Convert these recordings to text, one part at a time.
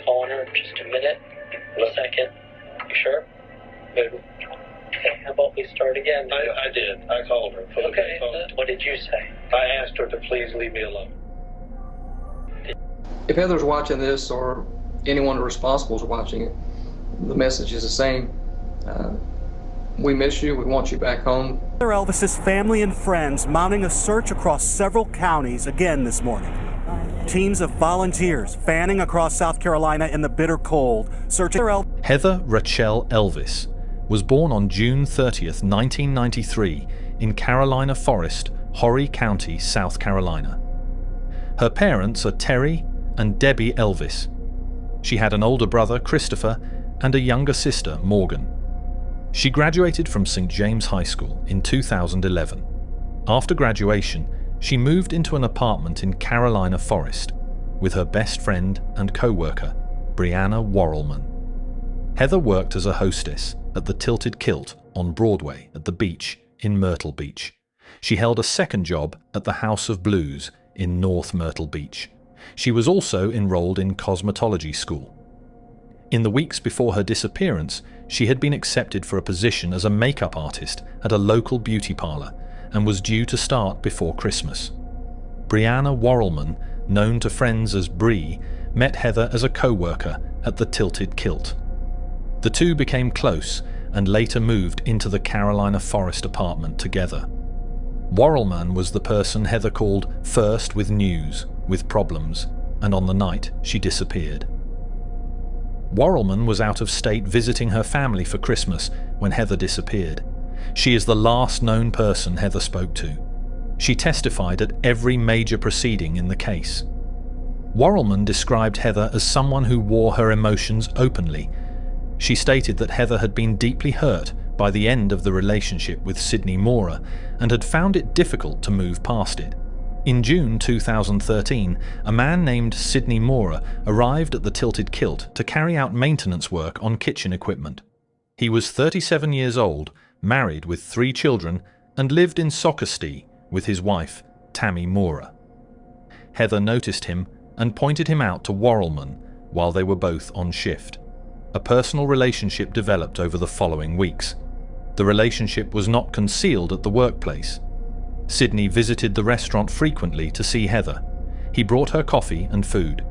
calling her in just a minute, in a second. You sure? Good. Okay, how about we start again? I did. I called her. Okay, what did you say? I asked her to please leave me alone. If Heather's watching this, or anyone responsible is watching it, the message is the same. We miss you. We want you back home. Heather Elvis's family and friends mounting a search across several counties again this morning. Teams of volunteers fanning across South Carolina in the bitter cold, searching. Heather Rachel Elvis was born on June 30th, 1993 in Carolina Forest, Horry County, South Carolina. Her parents are Terry and Debbie Elvis. She had an older brother, Christopher, and a younger sister, Morgan. She graduated from St. James High School in 2011. After graduation, she moved into an apartment in Carolina Forest with her best friend and co-worker, Brianna Warrelman. Heather worked as a hostess at the Tilted Kilt on Broadway at the beach in Myrtle Beach. She held a second job at the House of Blues in North Myrtle Beach. She was also enrolled in cosmetology school. In the weeks before her disappearance, she had been accepted for a position as a makeup artist at a local beauty parlor and was due to start before Christmas. Brianna Warrelman, known to friends as Bree, met Heather as a co-worker at the Tilted Kilt. The two became close and later moved into the Carolina Forest apartment together. Warrelman was the person Heather called first with news, with problems, and on the night she disappeared. Warrelman was out of state visiting her family for Christmas when Heather disappeared. She is the last known person Heather spoke to. She testified at every major proceeding in the case. Warrelman described Heather as someone who wore her emotions openly. She stated that Heather had been deeply hurt by the end of the relationship with Sidney Mora and had found it difficult to move past it. In June 2013, a man named Sidney Mora arrived at the Tilted Kilt to carry out maintenance work on kitchen equipment. He was 37 years old, married with 3 children, and lived in Socastee with his wife, Tammy Mora. Heather noticed him and pointed him out to Warrelman while they were both on shift. A personal relationship developed over the following weeks. The relationship was not concealed at the workplace. Sidney visited the restaurant frequently to see Heather. He brought her coffee and food.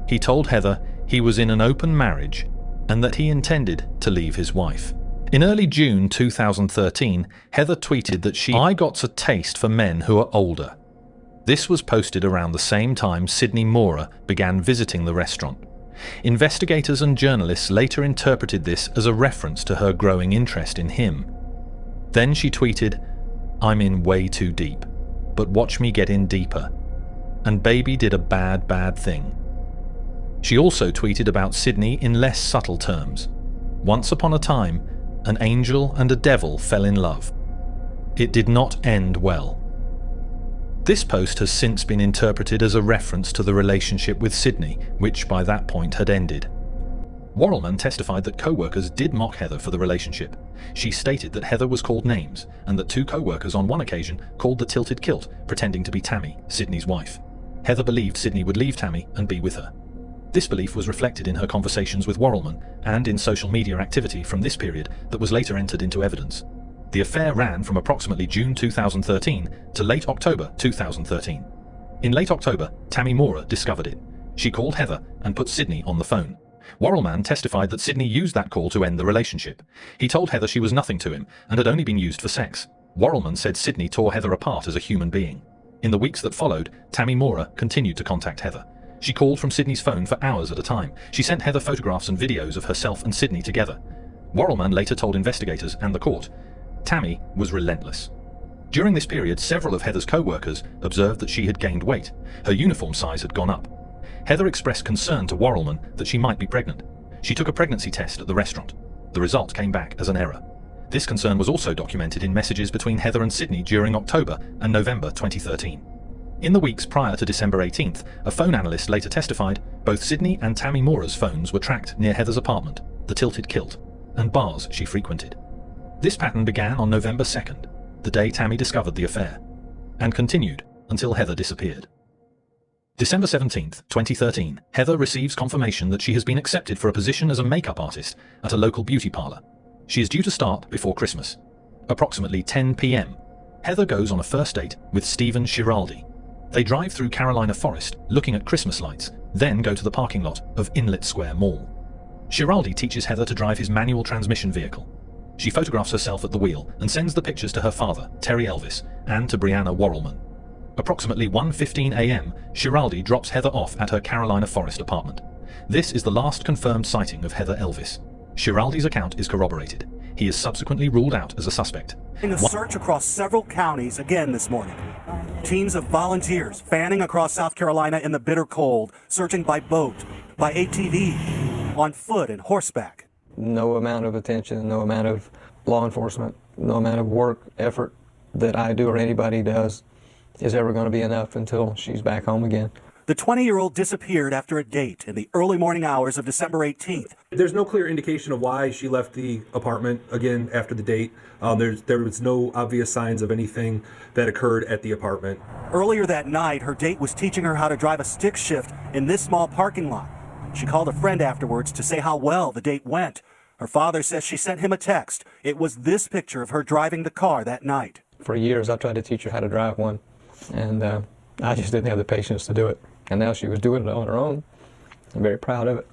He told Heather he was in an open marriage and that he intended to leave his wife. In early June 2013, Heather tweeted that I got a taste for men who are older. This was posted around the same time Sidney Mora began visiting the restaurant. Investigators and journalists later interpreted this as a reference to her growing interest in him. Then she tweeted, "I'm in way too deep, but watch me get in deeper. And baby did a bad thing." She also tweeted about Sidney in less subtle terms. Once upon a time, an angel and a devil fell in love. It did not end well. This post has since been interpreted as a reference to the relationship with Sidney, which by that point had ended. Warrelman testified that co-workers did mock Heather for the relationship. She stated that Heather was called names and that 2 co-workers on one occasion called the Tilted Kilt, pretending to be Tammy, Sidney's wife. Heather believed Sidney would leave Tammy and be with her. This belief was reflected in her conversations with Warrelman and in social media activity from this period that was later entered into evidence. The affair ran from approximately June 2013 to late October 2013. In late October, Tammy Mora discovered it. She called Heather and put Sidney on the phone. Warrelman testified that Sidney used that call to end the relationship. He told Heather she was nothing to him and had only been used for sex. Warrelman said Sidney tore Heather apart as a human being. In the weeks that followed, Tammy Mora continued to contact Heather. She called from Sidney's phone for hours at a time. She sent Heather photographs and videos of herself and Sidney together. Warrelman later told investigators and the court, Tammy was relentless. During this period, several of Heather's co-workers observed that she had gained weight. Her uniform size had gone up. Heather expressed concern to Warrelman that she might be pregnant. She took a pregnancy test at the restaurant. The result came back as an error. This concern was also documented in messages between Heather and Sidney during October and November 2013. In the weeks prior to December 18th, a phone analyst later testified both Sidney and Tammy Mora's phones were tracked near Heather's apartment, the Tilted Kilt, and bars she frequented. This pattern began on November 2nd, the day Tammy discovered the affair, and continued until Heather disappeared. December 17th, 2013, Heather receives confirmation that she has been accepted for a position as a makeup artist at a local beauty parlor. She is due to start before Christmas. Approximately 10 p.m., Heather goes on a first date with Stephen Schiraldi. They drive through Carolina Forest, looking at Christmas lights, then go to the parking lot of Inlet Square Mall. Schiraldi teaches Heather to drive his manual transmission vehicle. She photographs herself at the wheel and sends the pictures to her father, Terry Elvis, and to Brianna Warrelman. Approximately 1:15 a.m., Schiraldi drops Heather off at her Carolina Forest apartment. This is the last confirmed sighting of Heather Elvis. Schiraldi's account is corroborated. He is subsequently ruled out as a suspect. A search across several counties again this morning. Teams of volunteers fanning across South Carolina in the bitter cold, searching by boat, by ATV, on foot and horseback. No amount of attention, no amount of law enforcement, no amount of work, effort that I do or anybody does is ever going to be enough until she's back home again. The 20-year-old disappeared after a date in the early morning hours of December 18th. There's no clear indication of why she left the apartment again after the date. There was no obvious signs of anything that occurred at the apartment. Earlier that night, her date was teaching her how to drive a stick shift in this small parking lot. She called a friend afterwards to say how well the date went. Her father says she sent him a text. It was this picture of her driving the car that night. For years, I tried to teach her how to drive one, and I just didn't have the patience to do it. And now she was doing it on her own. I'm very proud of it.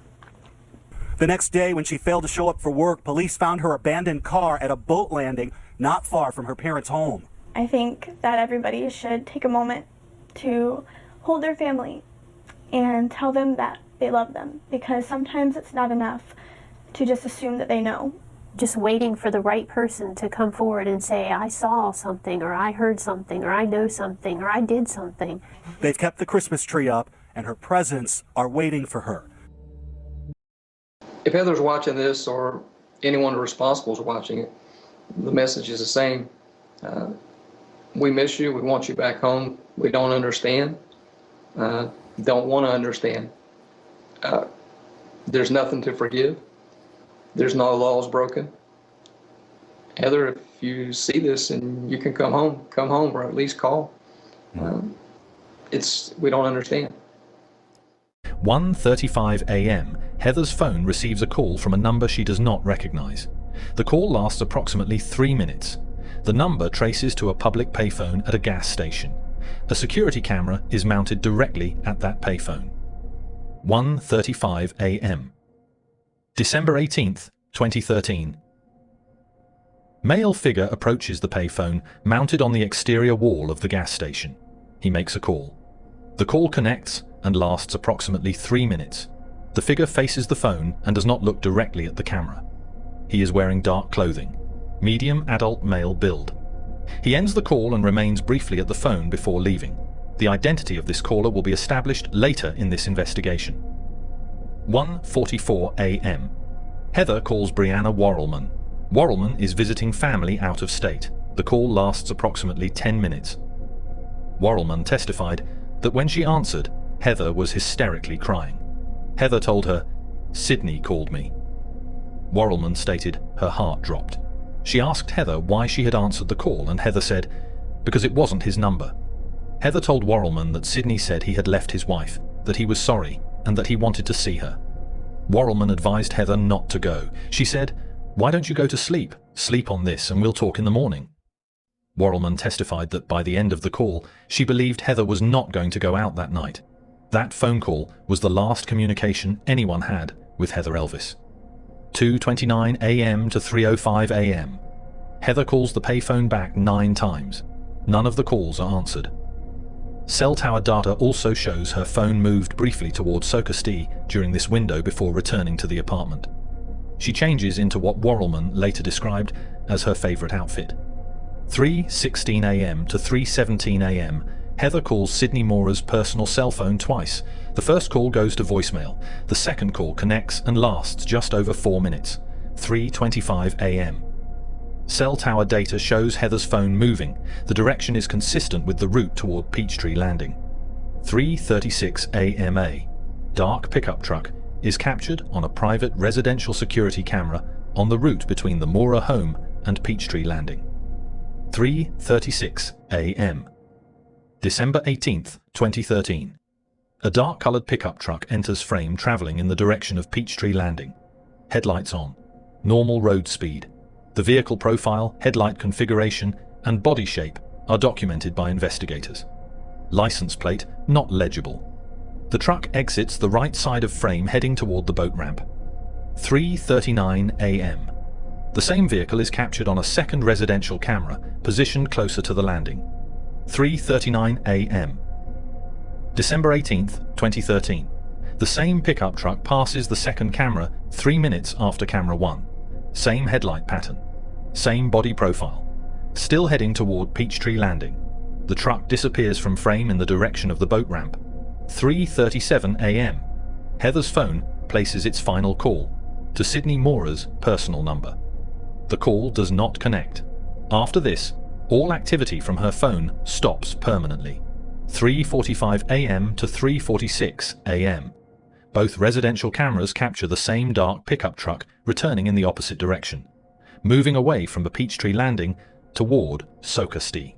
The next day, when she failed to show up for work, police found her abandoned car at a boat landing not far from her parents' home. I think that everybody should take a moment to hold their family and tell them that they love them, because sometimes it's not enough to just assume that they know. Just waiting for the right person to come forward and say, I saw something, or I heard something, or I know something, or I did something. They've kept the Christmas tree up, and her presents are waiting for her. If Heather's watching this, or anyone responsible is watching it, the message is the same. We miss you. We want you back home. We don't understand. Don't want to understand. There's nothing to forgive. There's no laws broken. Heather, if you see this and you can come home, or at least call. We don't understand. 1:35 a.m., Heather's phone receives a call from a number she does not recognize. The call lasts approximately 3 minutes. The number traces to a public payphone at a gas station. A security camera is mounted directly at that payphone. 1:35 a.m. December 18th, 2013. Male figure approaches the payphone mounted on the exterior wall of the gas station. He makes a call. The call connects and lasts approximately 3 minutes. The figure faces the phone and does not look directly at the camera. He is wearing dark clothing, medium adult male build. He ends the call and remains briefly at the phone before leaving. The identity of this caller will be established later in this investigation. 1:44 a.m. Heather calls Brianna Warrelman. Warrelman is visiting family out of state. The call lasts approximately 10 minutes. Warrelman testified that when she answered, Heather was hysterically crying. Heather told her, "Sidney called me." Warrelman stated her heart dropped. She asked Heather why she had answered the call, and Heather said, because it wasn't his number. Heather told Warrelman that Sidney said he had left his wife, that he was sorry, and that he wanted to see her. Warrelman advised Heather not to go. She said, "Why don't you go to sleep? Sleep on this and we'll talk in the morning." Warrelman testified that by the end of the call, she believed Heather was not going to go out that night. That phone call was the last communication anyone had with Heather Elvis. 2:29 a.m. to 3:05 a.m. Heather calls the payphone back 9 times. None of the calls are answered. Cell tower data also shows her phone moved briefly towards Socastee during this window before returning to the apartment. She changes into what Warrelman later described as her favorite outfit. 3:16 a.m. to 3:17 a.m. Heather calls Sidney Mora's personal cell phone twice. The first call goes to voicemail. The second call connects and lasts just over 4 minutes. 3:25 a.m. Cell tower data shows Heather's phone moving. The direction is consistent with the route toward Peachtree Landing. 3:36 a.m. Dark pickup truck is captured on a private residential security camera on the route between the Mora home and Peachtree Landing. 3:36 a.m. December 18th, 2013. A dark-colored pickup truck enters frame traveling in the direction of Peachtree Landing. Headlights on. Normal road speed. The vehicle profile, headlight configuration, and body shape are documented by investigators. License plate not legible. The truck exits the right side of frame heading toward the boat ramp. 3:39 a.m. The same vehicle is captured on a second residential camera positioned closer to the landing. 3:39 a.m. December 18th, 2013. The same pickup truck passes the second camera 3 minutes after camera 1. Same headlight pattern. Same body profile. Still heading toward Peachtree Landing. The truck disappears from frame in the direction of the boat ramp. 3:37 a.m. Heather's phone places its final call to Sidney Mora's personal number. The call does not connect. After this, all activity from her phone stops permanently. 3:45 a.m. to 3:46 a.m. Both residential cameras capture the same dark pickup truck returning in the opposite direction, moving away from the Peachtree Landing toward Socastee.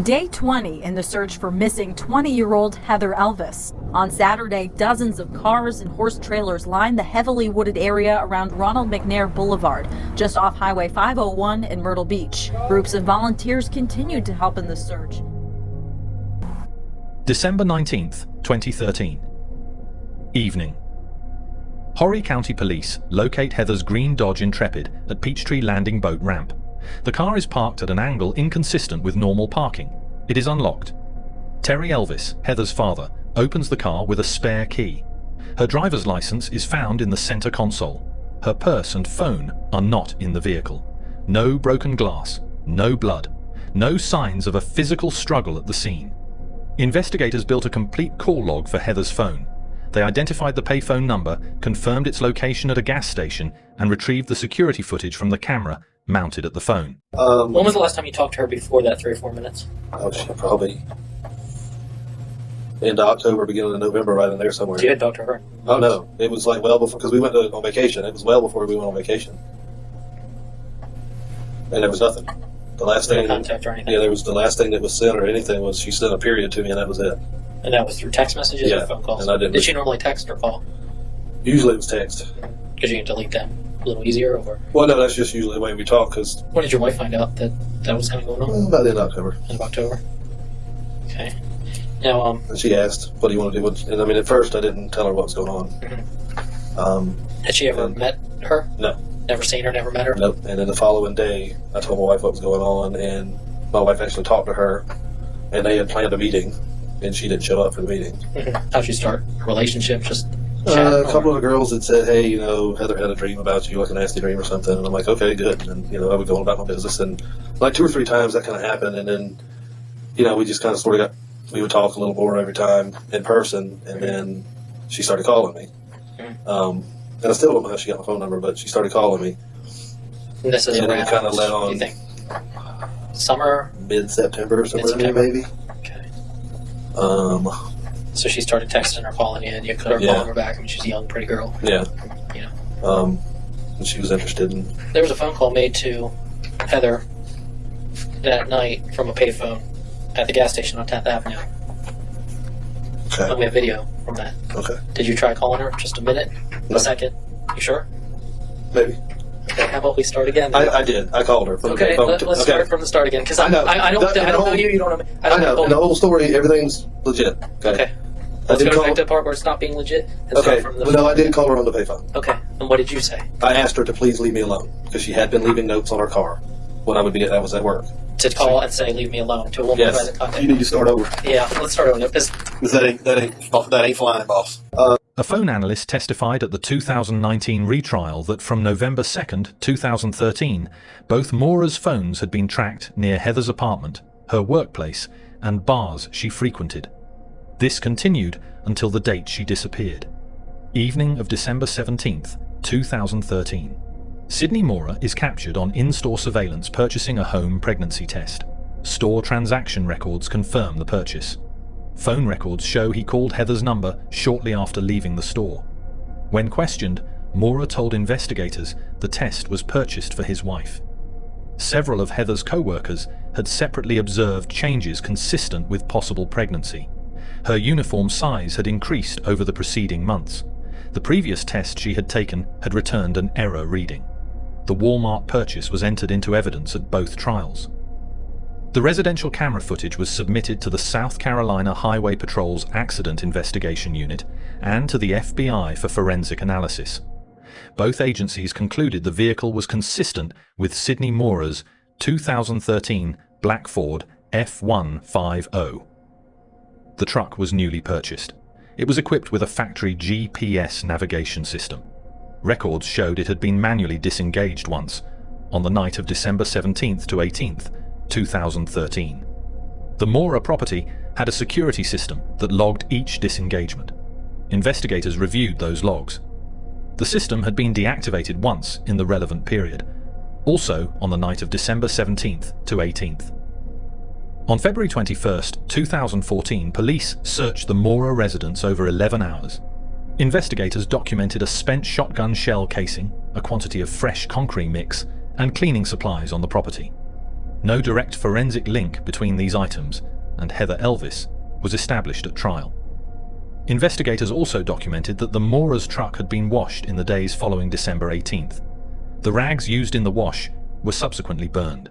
Day 20 in the search for missing 20-year-old Heather Elvis. On Saturday, dozens of cars and horse trailers lined the heavily wooded area around Ronald McNair Boulevard, just off Highway 501 in Myrtle Beach. Groups of volunteers continued to help in the search. December 19th, 2013. Evening. Horry County Police locate Heather's green Dodge Intrepid at Peachtree Landing boat ramp. The car is parked at an angle inconsistent with normal parking. It is unlocked. Terry Elvis, Heather's father, opens the car with a spare key. Her driver's license is found in the center console. Her purse and phone are not in the vehicle. No broken glass, no blood, no signs of a physical struggle at the scene. Investigators built a complete call log for Heather's phone. They identified the payphone number, confirmed its location at a gas station, and retrieved the security footage from the camera mounted at the phone. When was the last time you talked to her before that 3 or 4 minutes? Oh, shit, probably into October, beginning of November, right in there somewhere. So you had talked to her? Oh, no. It was like well before, because we went on vacation. It was well before we went on vacation. And there was nothing. The last No thing, contact or anything? yeah, there was the last thing that was sent or anything was she sent a period to me, and that was it. And that was through text messages Yeah, or phone calls? and I didn't- Did she normally text or call? Usually it was text. Because you can delete them a little easier? Or Well, no, that's just usually the way we talk, because when did your wife find out that that was kind of going on? about the end of October. End of October? Okay. Now, And she asked, what do you want to do? And I mean, at first I didn't tell her what was going on. had she ever met her? No. Never seen her, never met her? Nope. And then the following day, I told my wife what was going on, and my wife actually talked to her, and they had planned a meeting, and she didn't show up for the meeting. How'd you start? Relationship? Just chatting? A couple of the girls had said, hey, you know, Heather had a dream about you, like a nasty dream or something. And I'm like, okay, good. And, you know, I would go on about my business. And like 2 or 3 times that kind of happened. And then, you know, we just kind of sort of we would talk a little more every time in person. And then she started calling me. And I still don't know how she got my phone number, but she started calling me. And this is And then around, it kind of led on. do you think? Summer? Mid-September or somewhere, Mid-September? maybe. Okay. Um, So she started texting or calling you, and you could have Yeah. calling her back. I mean, she's a young, pretty girl. yeah. You know. And she was interested in. There was a phone call made to Heather that night from a payphone at the gas station on 10th Avenue. Okay. And we have video from that. Okay. Did you try calling her? Just a minute? No. A second? You sure? Maybe. Okay, how about we start again? I did. I called her. From Okay, the phone let's okay. start from the start again, because I know. I don't know you, you don't know me. I know. In the whole story, everything's legit. Okay. I Let's did go call. back to the part where it's not being legit. And Okay. start from the Well, no, I did call her on the payphone. Okay, and what did you say? I asked her to please leave me alone because she had been leaving notes on her car when I was at work. To call and say, leave me alone, to a woman who Yes. hasn't contacted You need to start over. Yeah, let's start over. Because That ain't flying, boss. A phone analyst testified at the 2019 retrial that from November 2nd, 2013, both Mora's phones had been tracked near Heather's apartment, her workplace, and bars she frequented. This continued until the date she disappeared. Evening of December 17th, 2013. Sidney Mora is captured on in-store surveillance purchasing a home pregnancy test. Store transaction records confirm the purchase. Phone records show he called Heather's number shortly after leaving the store. When questioned, Mora told investigators the test was purchased for his wife. Several of Heather's co-workers had separately observed changes consistent with possible pregnancy. Her uniform size had increased over the preceding months. The previous test she had taken had returned an error reading. The Walmart purchase was entered into evidence at both trials. The residential camera footage was submitted to the South Carolina Highway Patrol's Accident Investigation Unit and to the FBI for forensic analysis. Both agencies concluded the vehicle was consistent with Sidney Mora's 2013 black Ford F-150. The truck was newly purchased. It was equipped with a factory GPS navigation system. Records showed it had been manually disengaged once, on the night of December 17th to 18th, 2013. The Mora property had a security system that logged each disengagement. Investigators reviewed those logs. The system had been deactivated once in the relevant period, also on the night of December 17th to 18th. On February 21st, 2014, police searched the Mora residence over 11 hours. Investigators documented a spent shotgun shell casing, a quantity of fresh concrete mix, and cleaning supplies on the property. No direct forensic link between these items and Heather Elvis was established at trial. Investigators also documented that the Mora's truck had been washed in the days following December 18th. The rags used in the wash were subsequently burned.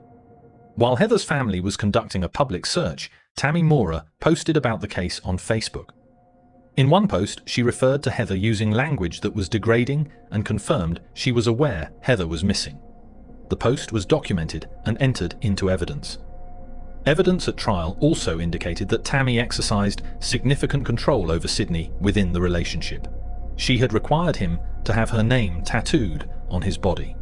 While Heather's family was conducting a public search, Tammy Mora posted about the case on Facebook. In one post, she referred to Heather using language that was degrading and confirmed she was aware Heather was missing. The post was documented and entered into evidence. Evidence at trial also indicated that Tammy exercised significant control over Sidney within the relationship. She had required him to have her name tattooed on his body.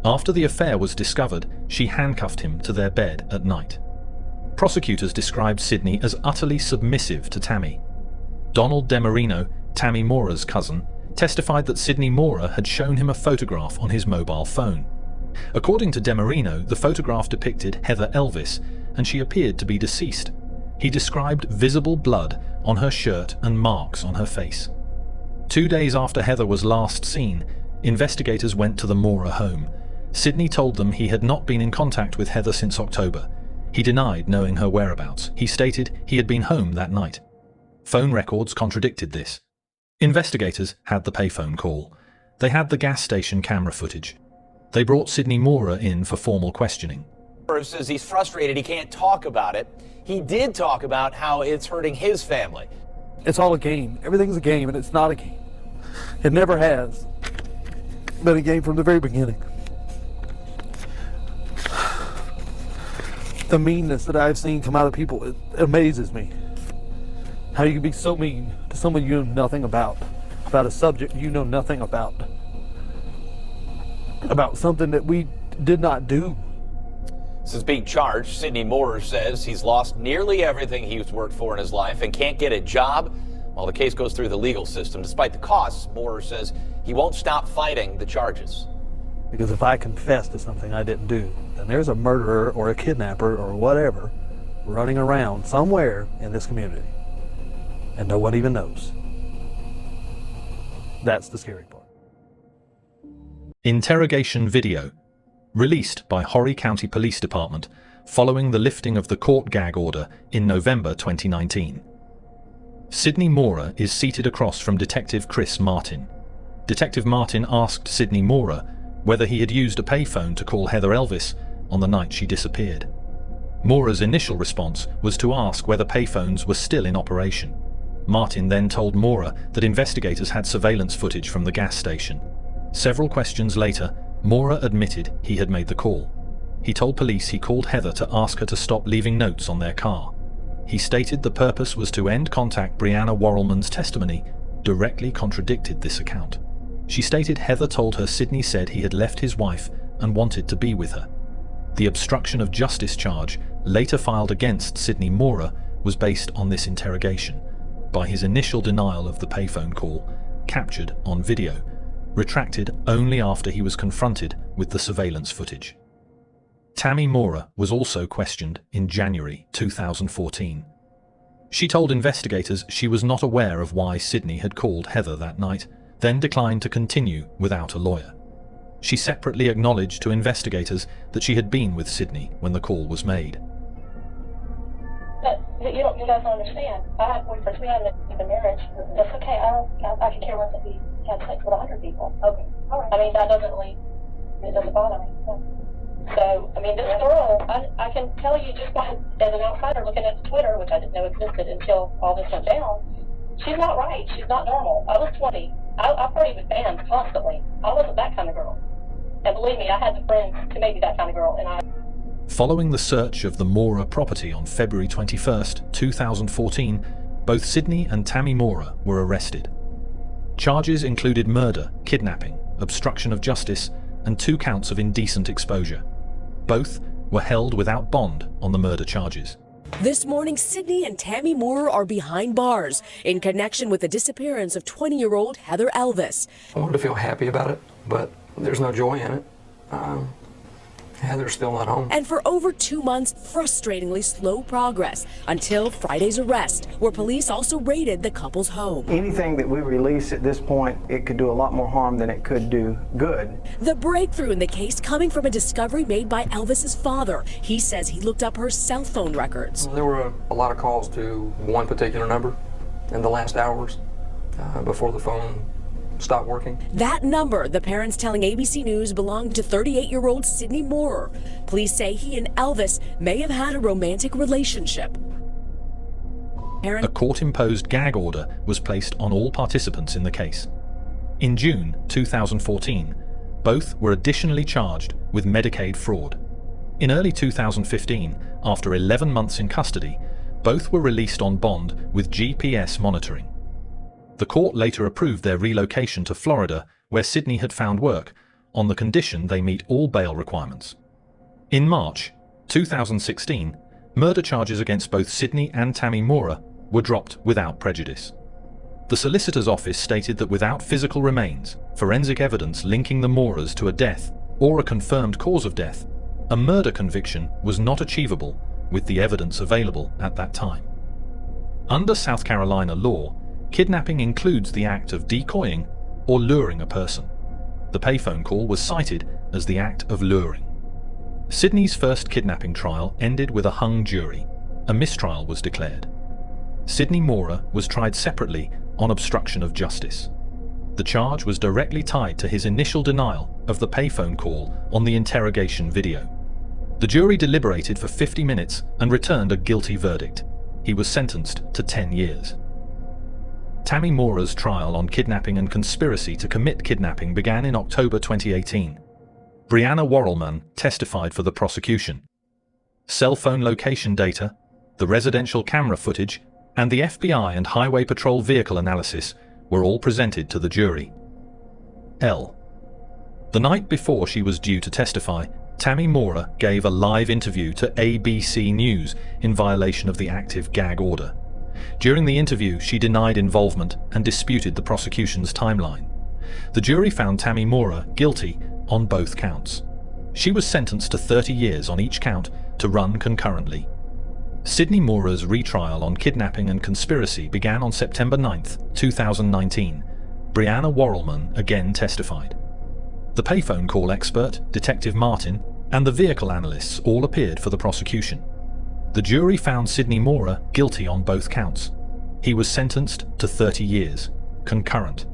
After the affair was discovered, she handcuffed him to their bed at night. Prosecutors described Sidney as utterly submissive to Tammy. Donald DeMarino, Tammy Mora's cousin, testified that Sidney Mora had shown him a photograph on his mobile phone. According to DeMarino, the photograph depicted Heather Elvis, and she appeared to be deceased. He described visible blood on her shirt and marks on her face. 2 days after Heather was last seen, investigators went to the Mora home. Sidney told them he had not been in contact with Heather since October. He denied knowing her whereabouts. He stated he had been home that night. Phone records contradicted this. Investigators had the payphone call. They had the gas station camera footage. They brought Sidney Mora in for formal questioning. Says he's frustrated he can't talk about it. He did talk about how it's hurting his family. It's all a game. Everything's a game, and it's not a game. It never has been a game from the very beginning. The meanness that I've seen come out of people, it amazes me. How you can be so mean to someone you know nothing about a subject you know nothing about something that we did not do. Since being charged, Sidney Mora says he's lost nearly everything he's worked for in his life and can't get a job while the case goes through the legal system. Despite the costs, Mora says he won't stop fighting the charges. Because if I confess to something I didn't do, then there's a murderer or a kidnapper or whatever running around somewhere in this community. And no one even knows. That's the scary part. Interrogation video released by Horry County Police Department following the lifting of the court gag order in November 2019. Sidney Mora is seated across from Detective Chris Martin. Detective Martin asked Sidney Mora whether he had used a payphone to call Heather Elvis on the night she disappeared. Mora's initial response was to ask whether payphones were still in operation. Martin then told Mora that investigators had surveillance footage from the gas station. Several questions later, Mora admitted he had made the call. He told police he called Heather to ask her to stop leaving notes on their car. He stated the purpose was to end contact. Brianna Worrellman's testimony directly contradicted this account. She stated Heather told her Sidney said he had left his wife and wanted to be with her. The obstruction of justice charge later filed against Sidney Mora was based on this interrogation, by his initial denial of the payphone call, captured on video, retracted only after he was confronted with the surveillance footage. Tammy Mora was also questioned in January 2014. She told investigators she was not aware of why Sidney had called Heather that night, then declined to continue without a lawyer. She separately acknowledged to investigators that she had been with Sidney when the call was made. But you guys don't understand. I have boyfriends. We haven't even marriage. That's okay. I can care less if we have sex with 100 people. Okay. All right. I mean, that doesn't really, it doesn't bother me. So, I mean, this girl, I can tell you just by, as an outsider looking at Twitter, which I didn't know existed until all this went down, she's not right. She's not normal. I was 20. I partied with bands constantly. I wasn't that kind of girl. And believe me, I had the friends to make me that kind of girl, and I... Following the search of the Mora property on February 21st, 2014, both Sidney and Tammy Mora were arrested. Charges included murder, kidnapping, obstruction of justice, and 2 counts of indecent exposure. Both were held without bond on the murder charges. This morning, Sidney and Tammy Mora are behind bars in connection with the disappearance of 20-year-old Heather Elvis. I wanted to feel happy about it, but there's no joy in it. Heather's still not home. And for over 2 months, frustratingly slow progress until Friday's arrest, where police also raided the couple's home. Anything that we release at this point, it could do a lot more harm than it could do good. The breakthrough in the case coming from a discovery made by Elvis's father. He says he looked up her cell phone records. There were a lot of calls to one particular number in the last hours before the phone stopped working. That number, the parents telling ABC News, belonged to 38-year-old Sidney Mora. Police say he and Elvis may have had a romantic relationship. A court-imposed gag order was placed on all participants in the case. In June 2014, both were additionally charged with Medicaid fraud. In early 2015, after 11 months in custody, both were released on bond with GPS monitoring. The court later approved their relocation to Florida, where Sidney had found work, on the condition they meet all bail requirements. In March 2016, murder charges against both Sidney and Tammy Mora were dropped without prejudice. The solicitor's office stated that without physical remains, forensic evidence linking the Moras to a death or a confirmed cause of death, a murder conviction was not achievable with the evidence available at that time. Under South Carolina law, kidnapping includes the act of decoying or luring a person. The payphone call was cited as the act of luring. Sidney's first kidnapping trial ended with a hung jury. A mistrial was declared. Sidney Mora was tried separately on obstruction of justice. The charge was directly tied to his initial denial of the payphone call on the interrogation video. The jury deliberated for 50 minutes and returned a guilty verdict. He was sentenced to 10 years. Tammy Mora's trial on kidnapping and conspiracy to commit kidnapping began in October 2018. Brianna Worrellman testified for the prosecution. Cell phone location data, the residential camera footage, and the FBI and Highway Patrol vehicle analysis were all presented to the jury. The night before she was due to testify, Tammy Mora gave a live interview to ABC News in violation of the active gag order. During the interview, she denied involvement and disputed the prosecution's timeline. The jury found Tammy Mora guilty on both counts. She was sentenced to 30 years on each count to run concurrently. Sidney Mora's retrial on kidnapping and conspiracy began on September 9, 2019. Brianna Worrellman again testified. The payphone call expert, Detective Martin, and the vehicle analysts all appeared for the prosecution. The jury found Sidney Mora guilty on both counts. He was sentenced to 30 years, concurrent.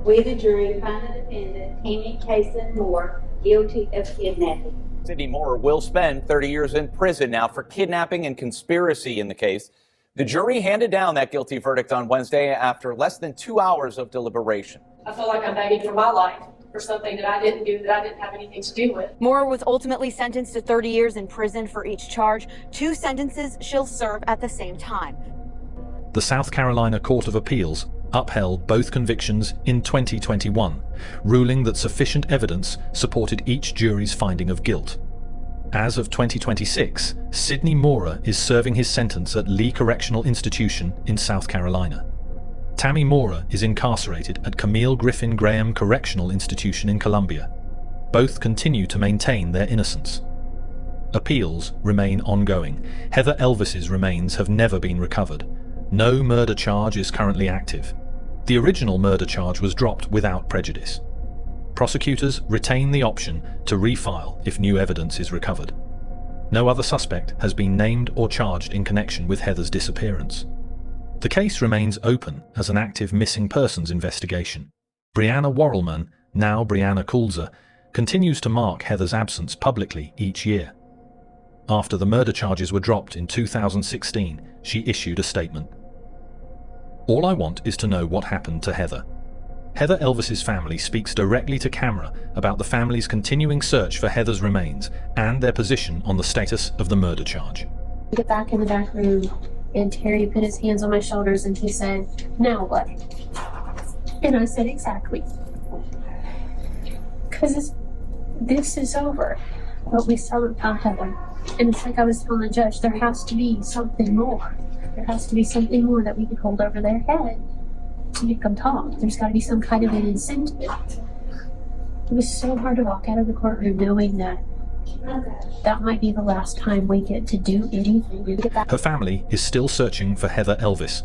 We, the jury, find the defendant, Tammy Kason Moore, guilty of kidnapping. Sidney Mora will spend 30 years in prison now for kidnapping and conspiracy in the case. The jury handed down that guilty verdict on Wednesday after less than 2 hours of deliberation. I feel like I'm begging for my life for something that I didn't do, that I didn't have anything to do with. Mora was ultimately sentenced to 30 years in prison for each charge. 2 sentences she'll serve at the same time. The South Carolina Court of Appeals upheld both convictions in 2021, ruling that sufficient evidence supported each jury's finding of guilt. As of 2026, Sidney Mora is serving his sentence at Lee Correctional Institution in South Carolina. Tammy Mora is incarcerated at Camille Griffin Graham Correctional Institution in Columbia. Both continue to maintain their innocence. Appeals remain ongoing. Heather Elvis's remains have never been recovered. No murder charge is currently active. The original murder charge was dropped without prejudice. Prosecutors retain the option to refile if new evidence is recovered. No other suspect has been named or charged in connection with Heather's disappearance. The case remains open as an active missing persons investigation. Brianna Worrellman, now Brianna Kulzer, continues to mark Heather's absence publicly each year. After the murder charges were dropped in 2016, she issued a statement. "All I want is to know what happened to Heather." Heather Elvis's family speaks directly to camera about the family's continuing search for Heather's remains and their position on the status of the murder charge. We get back in the back room and Terry put his hands on my shoulders and he said, "Now what?" And I said, "Exactly. Because this is over, but we still haven't found Heather." And it's like I was telling the judge, there has to be something more. There has to be something more that we can hold over their head to make them talk. There's got to be some kind of an incentive. It was so hard to walk out of the courtroom knowing that that might be the last time we get to do anything. Her family is still searching for Heather Elvis